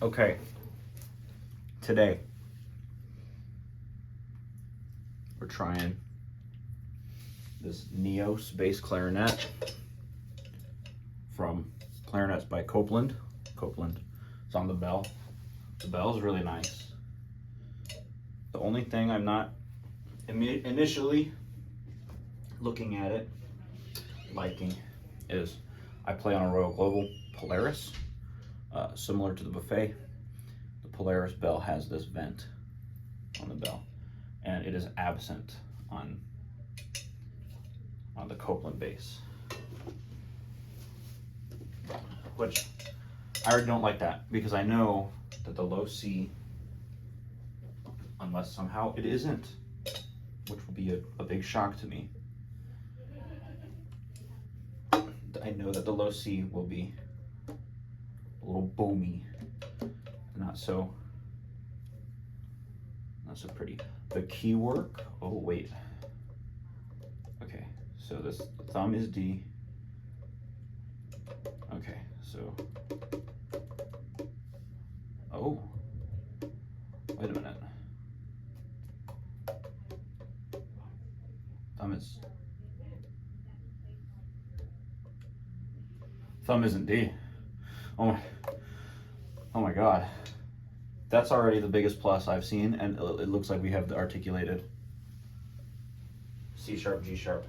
Okay, today we're trying this Neos bass clarinet from Clarinets by Copeland. It's on the bell. The bell's really nice. The only thing I'm not initially looking at it liking is I play on a Royal Global Polaris, similar to the Buffet. The Polaris bell has this vent on the bell, and it is absent on the Copeland bass, which I already don't like that because I know that the low C, unless somehow it isn't, which will be a big shock to me, I know that the low C will be a little boomy, not so pretty. The key work, oh wait, okay, so this thumb is D. Okay, so, oh, wait a minute. Thumb isn't D. Oh my God. That's already the biggest plus I've seen, and it looks like we have the articulated C sharp, G sharp.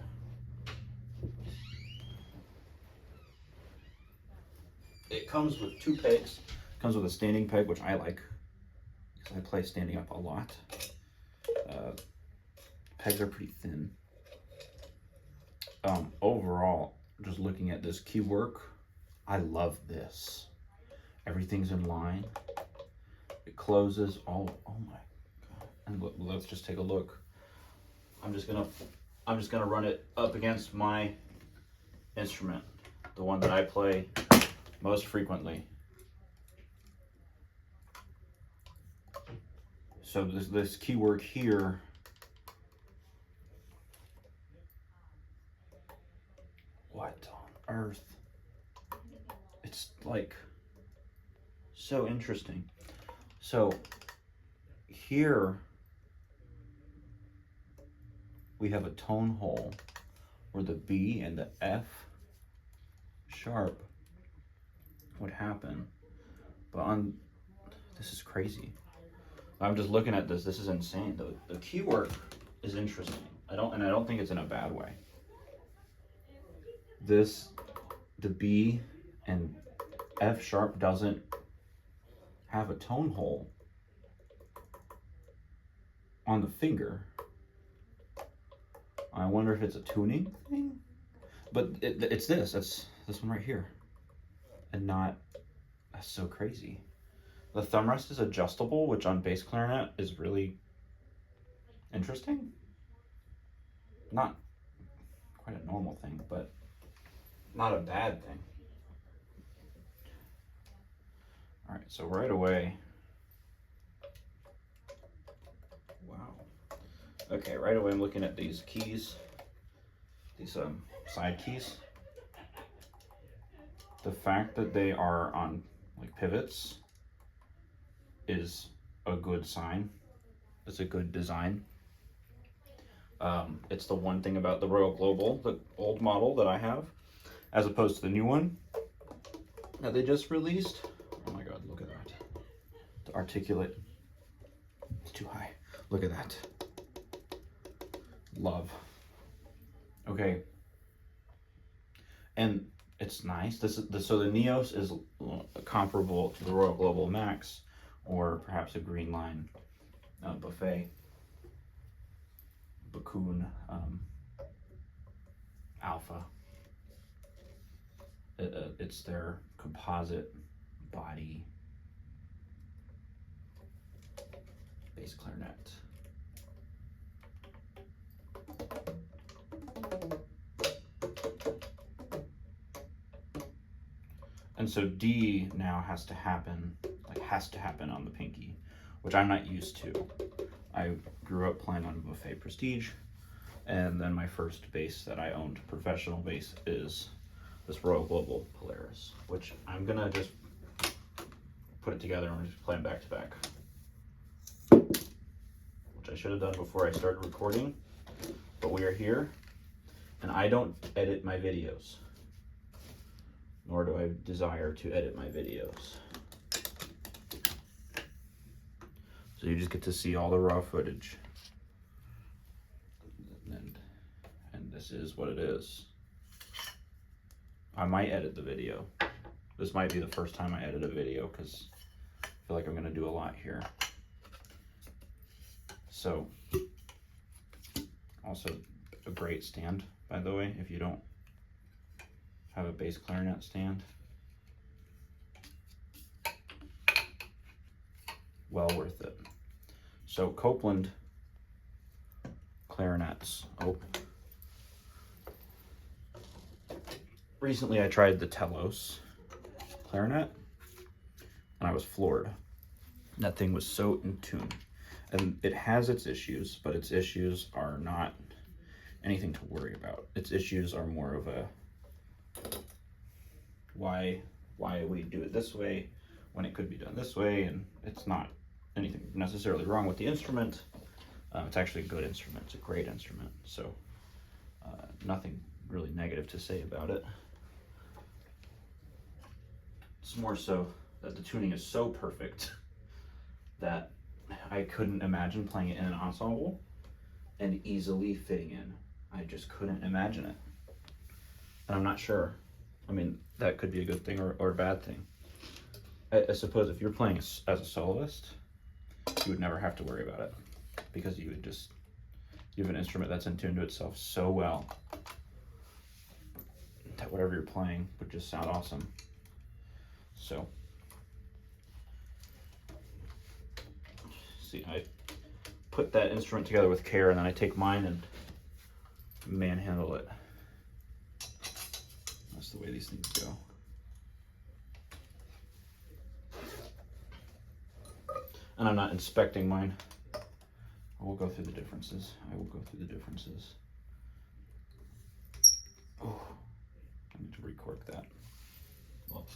It comes with two pegs. It comes with a standing peg, which I like because I play standing up a lot. Pegs are pretty thin. Overall, just looking at this key work, I love this. Everything's in line. It closes all. Oh my God! And let's just take a look. I'm just gonna run it up against my instrument, the one that I play most frequently. So this key work here, what on earth? It's like so interesting. So here we have a tone hole where the B and the F sharp would happen, but this is crazy. I'm just looking at this. This is insane. The key work is interesting. I don't think it's in a bad way. The B and F sharp doesn't have a tone hole on the finger. I wonder if it's a tuning thing, but it's this one right here, and not. That's so crazy. The thumb rest is adjustable, which on bass clarinet is really interesting. Not quite a normal thing, but not a bad thing. All right, so right away, wow. Okay, right away I'm looking at these keys, these side keys. The fact that they are on like pivots is a good sign. It's a good design. It's the one thing about the Royal Global, the old model that I have, as opposed to the new one that they just released. Oh my God, look at that. The articulate, it's too high. Look at that. Love. Okay. And it's nice. So the Neos is comparable to the Royal Global Max, or perhaps a Green Line Buffet, Bakun Alpha. It's their composite body bass clarinet. And so D now has to happen on the pinky, which I'm not used to. I grew up playing on Buffet Prestige, and then my first bass that I owned, professional bass, is this Royal Global Polaris, which I'm gonna just put it together and just play them back to back. Which I should have done before I started recording, but we are here, and I don't edit my videos, nor do I desire to edit my videos. So you just get to see all the raw footage. And this is what it is. I might edit the video. This might be the first time I edit a video because I feel like I'm gonna do a lot here. So, also a great stand, by the way, if you don't have a bass clarinet stand. Well worth it. So Copeland clarinets. Oh. Recently I tried the Telos clarinet and I was floored. That thing was so in tune. And it has its issues, but its issues are not anything to worry about. Its issues are more of a why we do it this way when it could be done this way, and it's not anything necessarily wrong with the instrument. It's actually a good instrument. It's a great instrument. So nothing really negative to say about it. It's more so that the tuning is so perfect that I couldn't imagine playing it in an ensemble and easily fitting in. I just couldn't imagine it. And I'm not sure. I mean, that could be a good thing or a bad thing. I suppose if you're playing as a soloist, you would never have to worry about it because you have an instrument that's in tune to itself so well that whatever you're playing would just sound awesome. So, see, I put that instrument together with care, and then I take mine and manhandle it. That's the way these things go. And I'm not inspecting mine. I will go through the differences. Oh, I need to recork that. Well,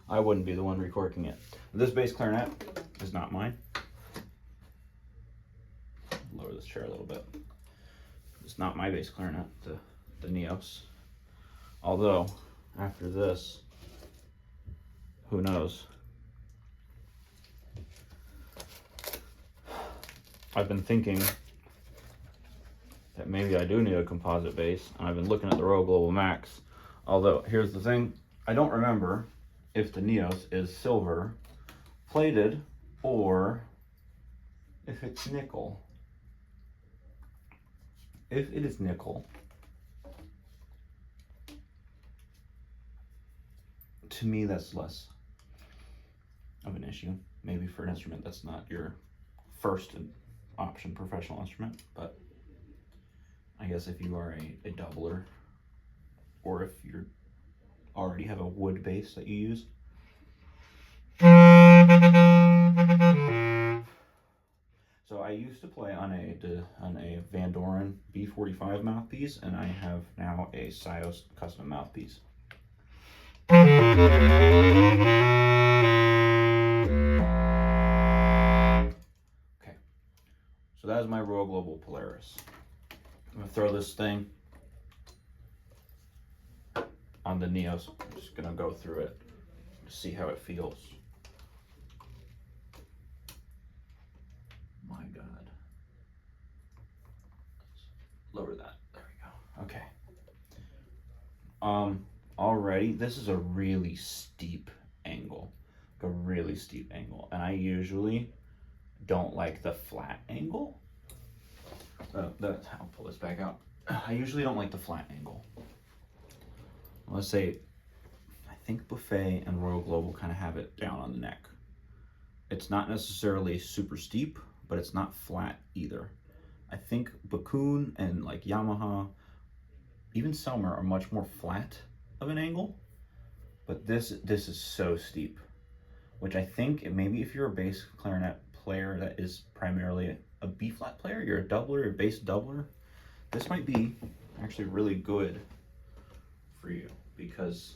I wouldn't be the one recorking it. This bass clarinet is not mine. Lower this chair a little bit. It's not my bass clarinet, the Neos. Although, after this, who knows? I've been thinking that maybe I do need a composite bass, and I've been looking at the Royal Global Max. Although, here's the thing, I don't remember if the Neos is silver plated or if it's nickel. If it is nickel, to me that's less of an issue. Maybe for an instrument that's not your first option professional instrument, but I guess if you are a doubler, or if you already have a wood bass that you use. So I used to play on a Van Doren B45 mouthpiece, and I have now a Sios custom mouthpiece. Okay, so that is my Royal Global Polaris. I'm gonna throw this thing on the Neos. I'm just gonna go through it to see how it feels. My God. Lower that. There we go. Okay. Already, this is a really steep angle. Like a really steep angle. And I usually don't like the flat angle. I'll pull this back out. I usually don't like the flat angle. Let's say, I think Buffet and Royal Global kind of have it down on the neck. It's not necessarily super steep, but it's not flat either. I think Bakun and like Yamaha, even Selmer, are much more flat of an angle, but this is so steep, which I think maybe if you're a bass clarinet player that is primarily a B flat player, you're a doubler, you're a bass doubler, this might be actually really good for you because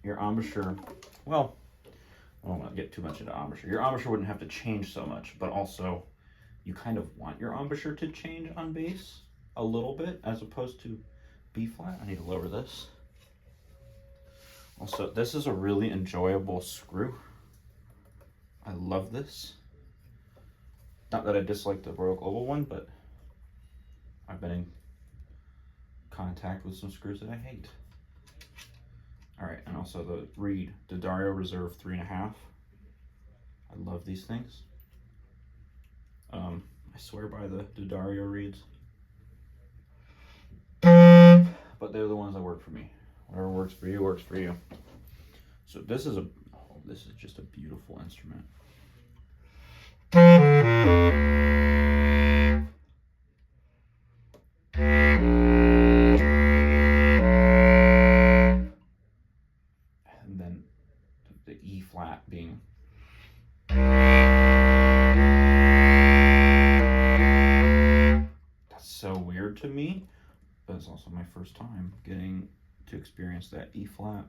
your embouchure, well, I don't want to get too much into embouchure. Your embouchure wouldn't have to change so much, but also you kind of want your embouchure to change on bass a little bit as opposed to B flat. I need to lower this. Also, this is a really enjoyable screw. I love this. Not that I dislike the Royal Global one, but I've been in contact with some screws that I hate. All right, and also the Reed, the Dario Reserve 3.5. I love these things. I swear by the Dario Reeds. But they're the ones that work for me. Whatever works for you, works for you. So this is just a beautiful instrument. And then the E flat being so weird to me, but it's also my first time getting to experience that E flat.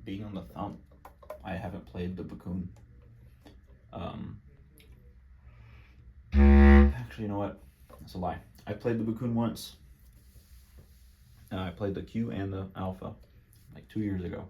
Being on the thumb, I haven't played the Bakun. Actually, you know what? That's a lie. I played the Bakun once. I played the Q and the Alpha like 2 years ago.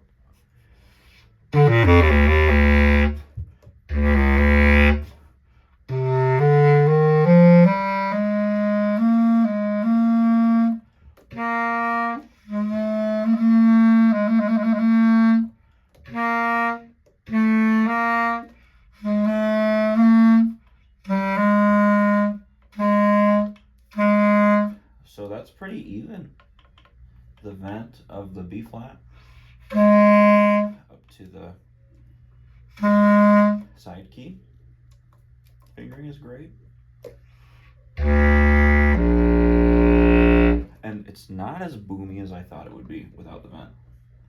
So that's pretty even. The vent of the B flat up to the side key. Fingering is great. And it's not as boomy as I thought it would be without the vent.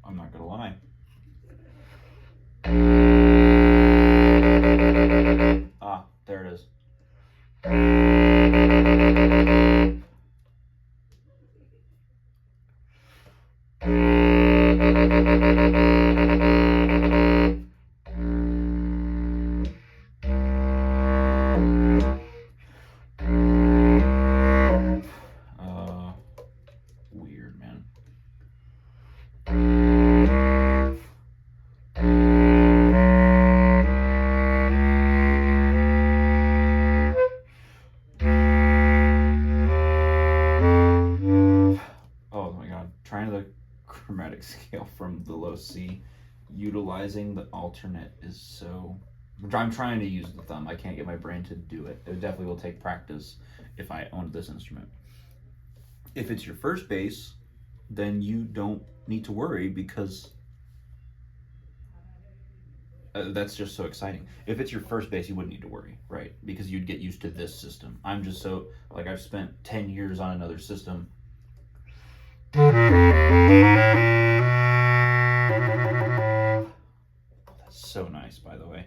I'm not gonna lie. Ah, there it is. Weird, man. Oh my god, trying the chromatic scale from the low C, utilizing the alternate is so... I'm trying to use the thumb. I can't get my brain to do it. It definitely will take practice if I owned this instrument. If it's your first bass, then you don't need to worry because that's just so exciting. If it's your first bass, you wouldn't need to worry, right? Because you'd get used to this system. I'm just so, like, I've spent 10 years on another system. Oh, that's so nice, by the way.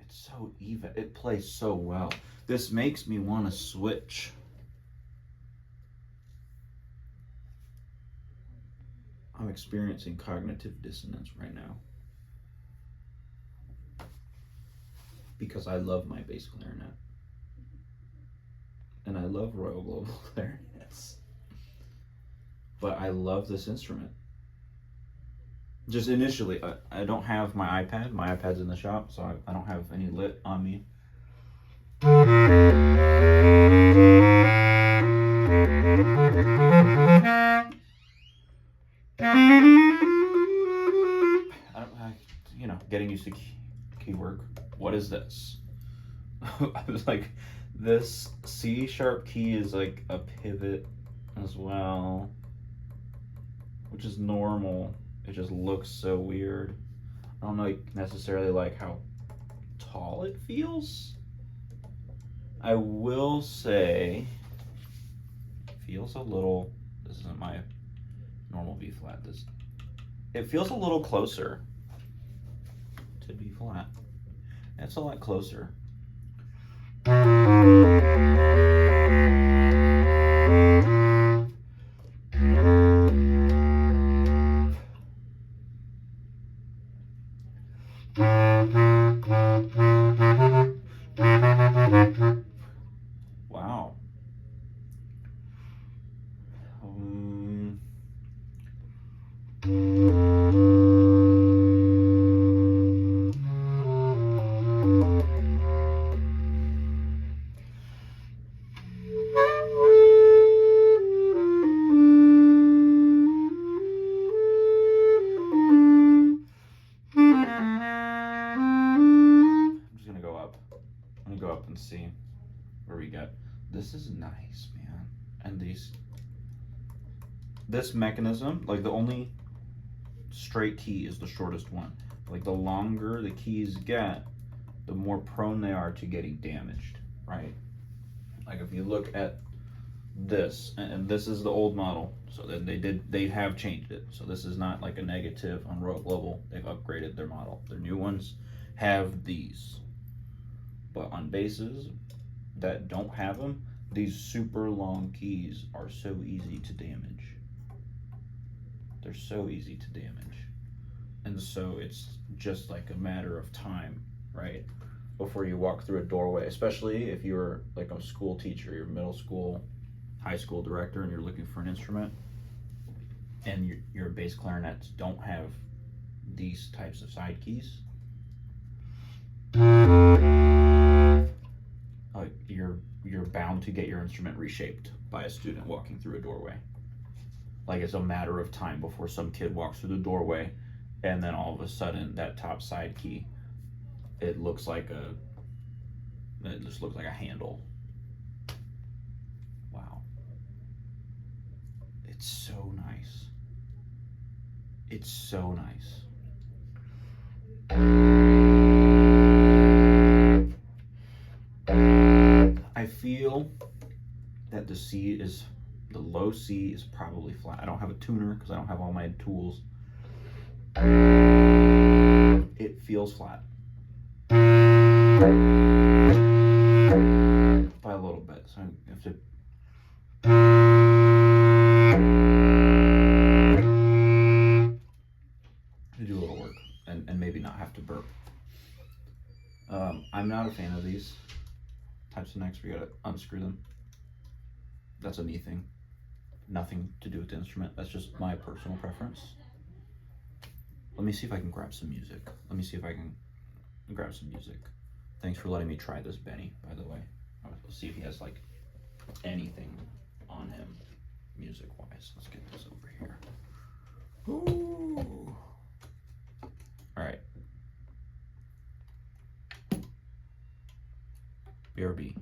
It's so even. It plays so well. This makes me want to switch. I'm experiencing cognitive dissonance right now. Because I love my bass clarinet. And I love Royal Global clarinets. But I love this instrument. Just initially, I don't have my iPad. My iPad's in the shop, so I don't have any lit on me. Getting used to key work. What is this? I was like, this C sharp key is like a pivot as well, which is normal. It just looks so weird. I don't know necessarily like how tall it feels. I will say, it feels a little, this isn't my normal B flat. This, it feels a little closer to B flat. It's a lot closer. Wow. Go up and see where we get. This is nice, man. And this mechanism, like the only straight key is the shortest one. Like the longer the keys get, the more prone they are to getting damaged, right? Like if you look at this, and this is the old model, so then they have changed it. So this is not like a negative on Royal Global. They've upgraded their model. Their new ones have these. But on basses that don't have them, these super long keys are so easy to damage. They're so easy to damage. And so it's just like a matter of time, right? Before you walk through a doorway, especially if you're like a school teacher, you're middle school, high school director, and you're looking for an instrument, and your bass clarinets don't have these types of side keys. You're bound to get your instrument reshaped by a student walking through a doorway. Like it's a matter of time before some kid walks through the doorway, and then all of a sudden that top side key, it just looks like a handle. Wow. It's so nice. It's so nice. I feel that the low C is probably flat. I don't have a tuner because I don't have all my tools. It feels flat. By a little bit, so I have to do a little work and maybe not have to burp. I'm not a fan of these types of necks where you gotta unscrew them. That's a me thing. Nothing to do with the instrument. That's just my personal preference. Let me see if I can grab some music. Thanks for letting me try this Benny, by the way. Let's see if he has like anything on him music wise. Let's get this over here. Ooh. All right. BRB.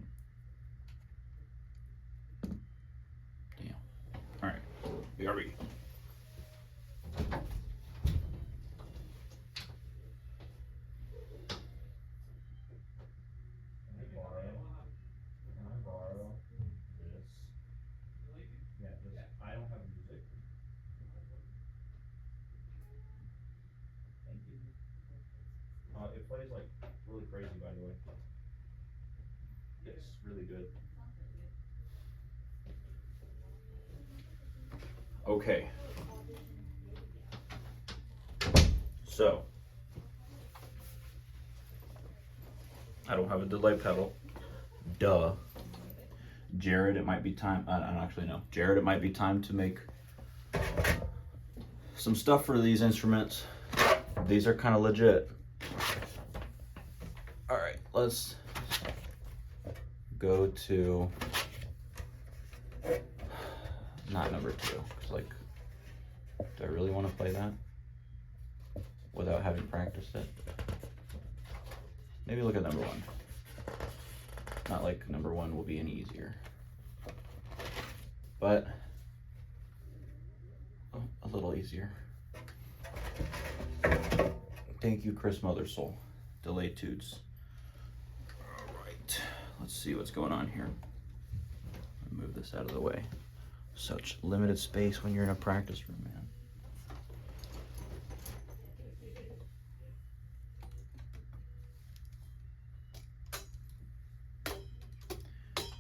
Damn. All right. BRB. It plays like really crazy, by the way. It's really good. Okay. So, I don't have a delay pedal. Duh. Jared, it might be time. I don't actually know. Jared, it might be time to make some stuff for these instruments. These are kind of legit. All right, let's go to not number 2. Cause like, do I really want to play that without having practiced it? Maybe look at number 1. Not like number 1 will be any easier, but a little easier. Thank you, Chris Mothersoul. Delay toots. All right, let's see what's going on here. Move this out of the way. Such limited space when you're in a practice room, man.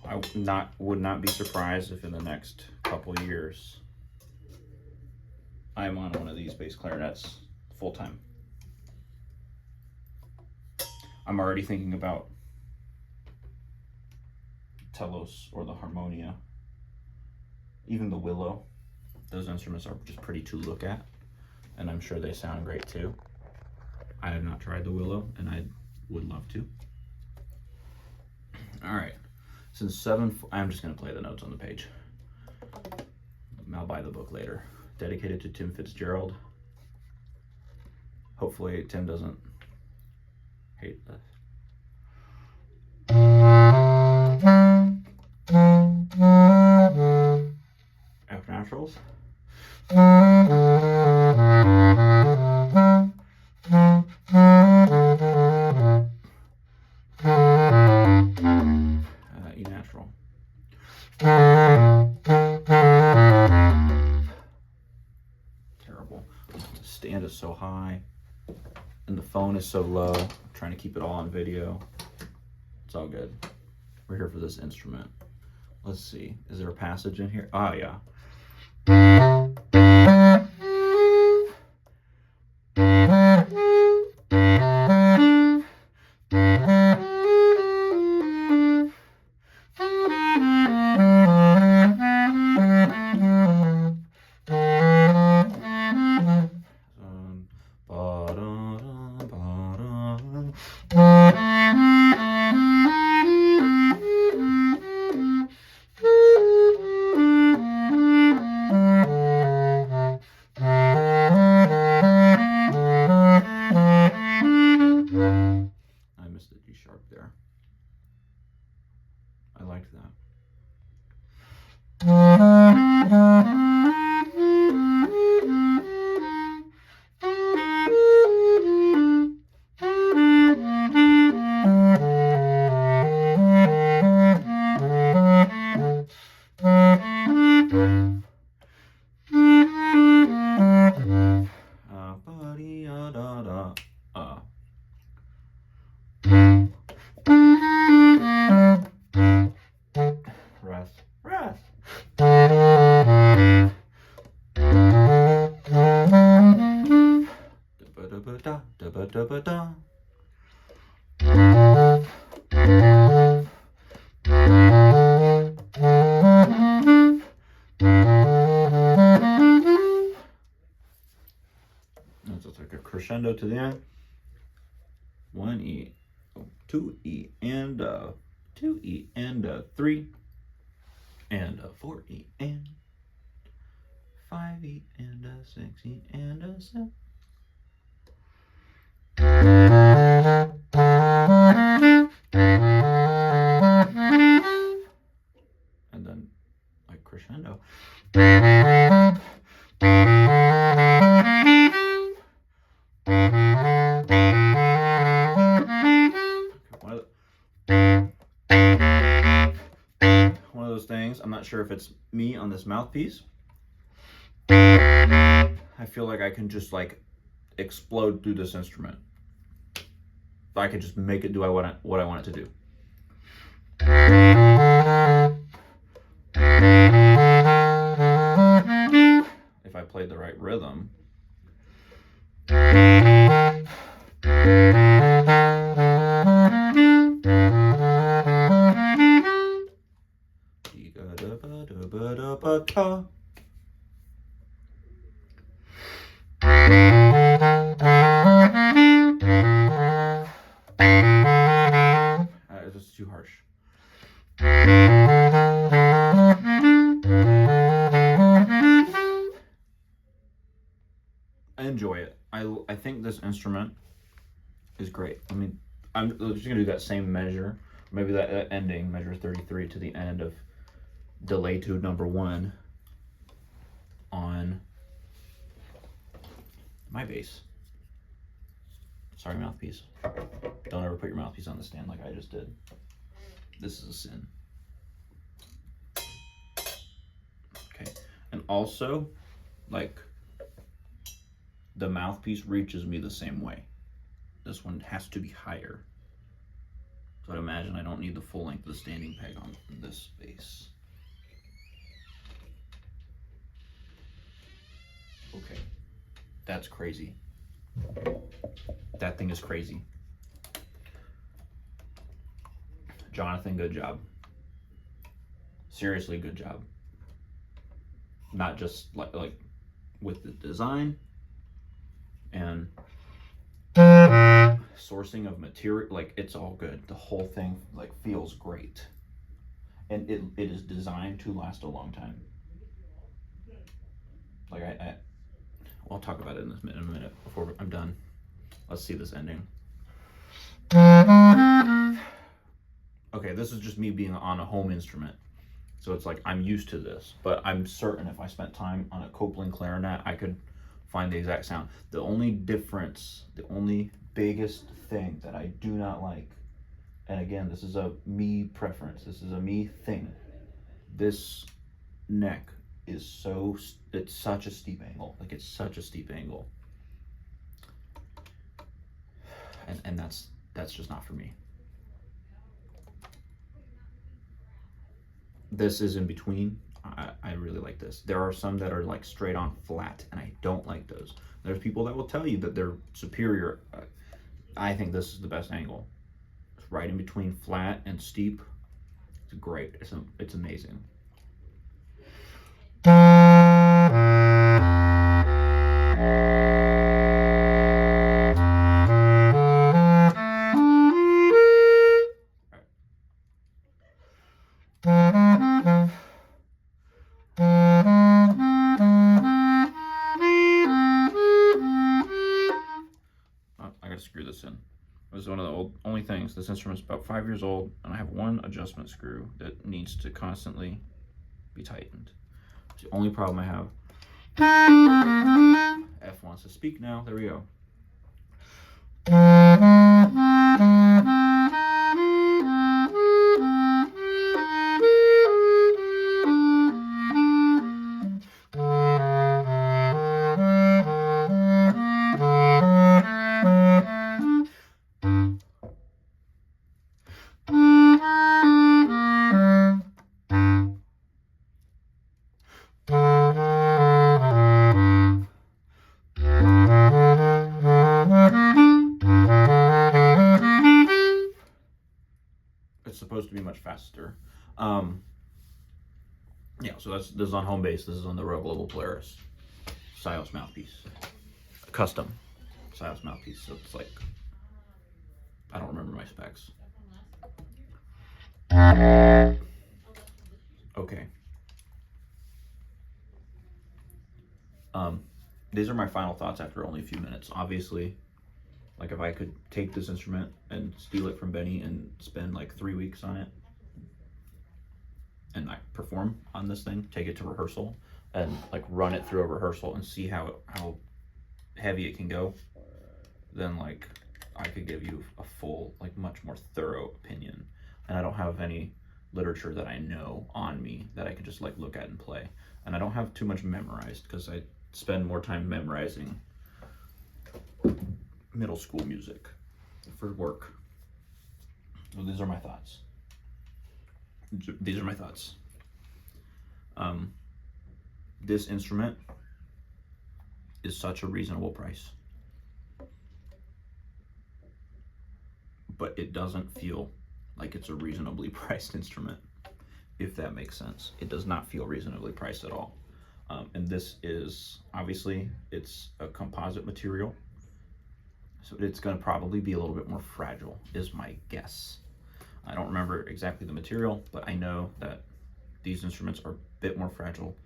I would not be surprised if in the next couple years I'm on one of these bass clarinets full time. I'm already thinking about Telos or the Harmonia, even the Willow. Those instruments are just pretty to look at, and I'm sure they sound great too. I have not tried the Willow, and I would love to. All right, since I'm just gonna play the notes on the page. I'll buy the book later. Dedicated to Tim Fitzgerald. Hopefully Tim doesn't hate this. F naturals. E natural. Terrible. The stand is so high and the phone is so low. I'm trying to keep it all on video. It's all good. We're here for this instrument. Let's see. Is there a passage in here? Oh, yeah. I missed the G sharp there. I liked that. Rest. Da-ba-da-ba-da. That's like a crescendo to the end. 1 E, 2 E, and 2 E, and 3, and 4 E, and 5 E, and 6 E, and 7. And then like crescendo. One of those things, I'm not sure if it's me on this mouthpiece. I feel like I can just like explode through this instrument. I could just make it do what I want it to do. If I played the right rhythm. It's too harsh. I enjoy it. I think this instrument is great. I mean, I'm just gonna do that same measure, maybe that ending, measure 33 to the end of delay tube number 1 on my bass. Sorry, mouthpiece. Don't ever put your mouthpiece on the stand like I just did. This is a sin. Okay. also, like, the mouthpiece reaches me the same way. This one has to be higher. So I'd imagine I don't need the full length of the standing peg on this bass. Okay, that's crazy. That thing is crazy. Jonathan, good job. Seriously, good job. Not just like with the design and sourcing of material, like it's all good. The whole thing like feels great, and it is designed to last a long time. Like I'll talk about it in a minute before I'm done. Let's see this ending. Okay, this is just me being on a home instrument. So it's like I'm used to this, but I'm certain if I spent time on a Copeland clarinet, I could find the exact sound. The only difference, the only biggest thing that I do not like, and again, this is a me preference, this is a me thing. This neck is it's such a steep angle. Like it's such a steep angle. And that's just not for me. This is in between. I really like this. There are some that are like straight on flat, and I don't like those. There's people that will tell you that they're superior. I think this is the best angle. It's right in between flat and steep. It's great. It's amazing. Screw this in. This is one of the only things. This instrument's about 5 years old, and I have one adjustment screw that needs to constantly be tightened. It's the only problem I have. F wants to speak now. There we go. It's supposed to be much faster. Yeah, so this is on home base. This is on the Royal Global Polaris Sios mouthpiece, custom Sios mouthpiece. So it's like, I don't remember my specs. Okay. These are my final thoughts after only a few minutes. Obviously, like if I could take this instrument and steal it from Benny and spend like 3 weeks on it and like perform on this thing, take it to rehearsal and like run it through a rehearsal and see how heavy it can go, then like I could give you a full, like much more thorough opinion. And I don't have any literature that I know on me that I could just like look at and play. And I don't have too much memorized because I spend more time memorizing middle school music for work. So these are my thoughts. This instrument is such a reasonable price, but it doesn't feel like it's a reasonably priced instrument, if that makes sense. It does not feel reasonably priced at all. And this is, obviously, it's a composite material, so it's going to probably be a little bit more fragile, is my guess. I don't remember exactly the material, but I know that these instruments are a bit more fragile.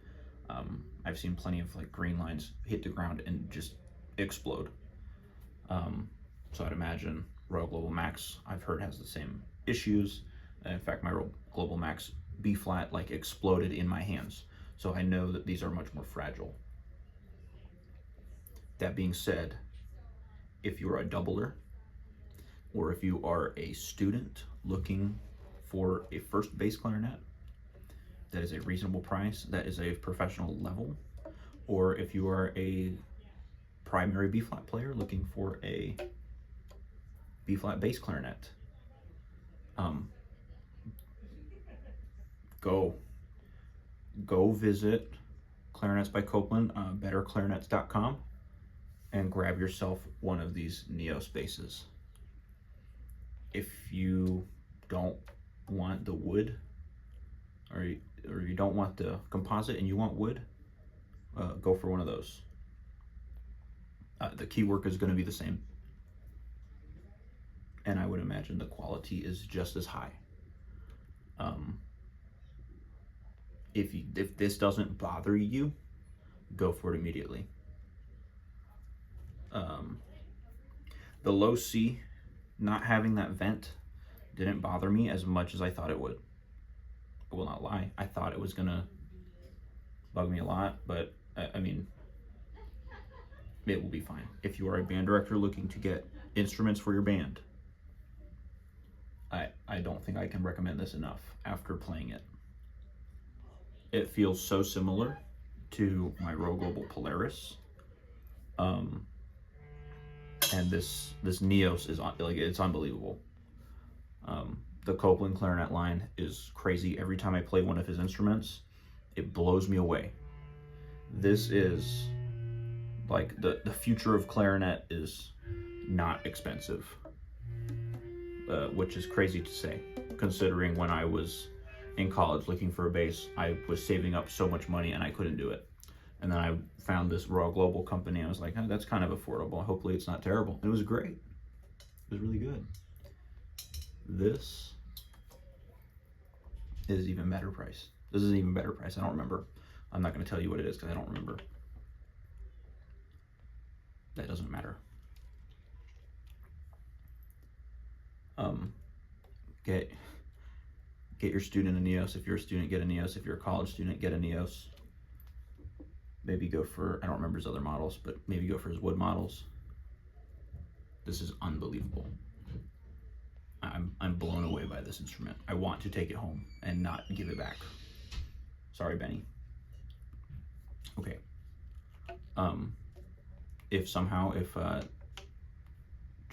I've seen plenty of like green lines hit the ground and just explode. So I'd imagine Royal Global Max, I've heard, has the same issues. In fact, my Royal Global Max B flat like exploded in my hands. So I know that these are much more fragile. That being said, if you're a doubler, or if you are a student looking for a first bass clarinet, that is a reasonable price, that is a professional level, or if you are a primary B-flat player looking for a B-flat bass clarinet, go visit Clarinets by Copeland, betterclarinets.com, and grab yourself one of these Neos basses. If you don't want the wood, or you don't want the composite and you want wood, go for one of those. The keywork is going to be the same, and I would imagine the quality is just as high. If this doesn't bother you, go for it immediately. The low C, not having that vent, didn't bother me as much as I thought it would. I will not lie, I thought it was gonna bug me a lot, but I mean, it will be fine. If you are a band director looking to get instruments for your band, I don't think I can recommend this enough after playing it. It feels so similar to my Rogue Global Polaris, and this Neos is like, it's unbelievable. The Copeland clarinet line is crazy. Every time I play one of his instruments, it blows me away. This is like the future of clarinet is not expensive, which is crazy to say, considering when I was in college looking for a bass, I was saving up so much money and I couldn't do it. And then I found this Royal Global company. I was like, oh, that's kind of affordable. Hopefully it's not terrible. It was great. It was really good. This is even better price. This is an even better price. I don't remember. I'm not going to tell you what it is because I don't remember. That doesn't matter. Get your student a Neos. If you're a student, get a Neos. If you're a college student, get a Neos. Maybe go for, I don't remember his other models, but maybe go for his wood models. This is unbelievable. I'm blown away by this instrument. I want to take it home and not give it back. Sorry, Benny. Okay. If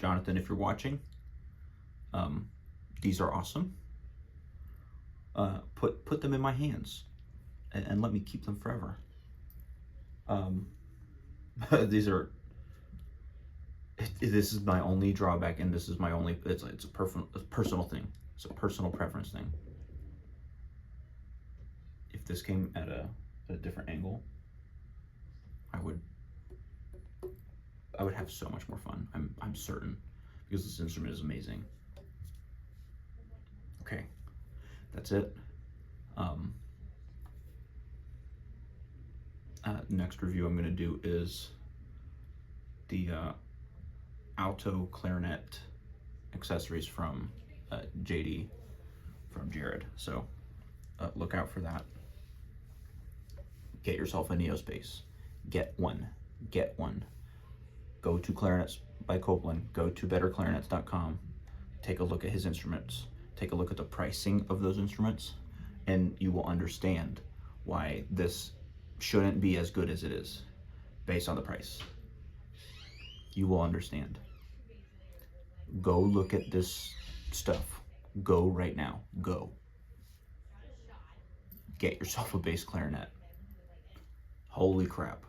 Jonathan, if you're watching, these are awesome. Put them in my hands and let me keep them forever. This is my only drawback, and this is my only, it's a personal thing. It's a personal preference thing. If this came at a different angle, I would have so much more fun. I'm certain, because this instrument is amazing. Okay, that's it. Next review I'm going to do is the alto clarinet accessories from JD, from Jared. So look out for that. Get yourself a Neos bass. Get one. Go to Clarinets by Copeland. Go to betterclarinets.com. Take a look at his instruments. Take a look at the pricing of those instruments, and you will understand why this shouldn't be as good as it is based on the price. You will understand. Go look at this stuff. Go right now. Go. Get yourself a bass clarinet. Holy crap.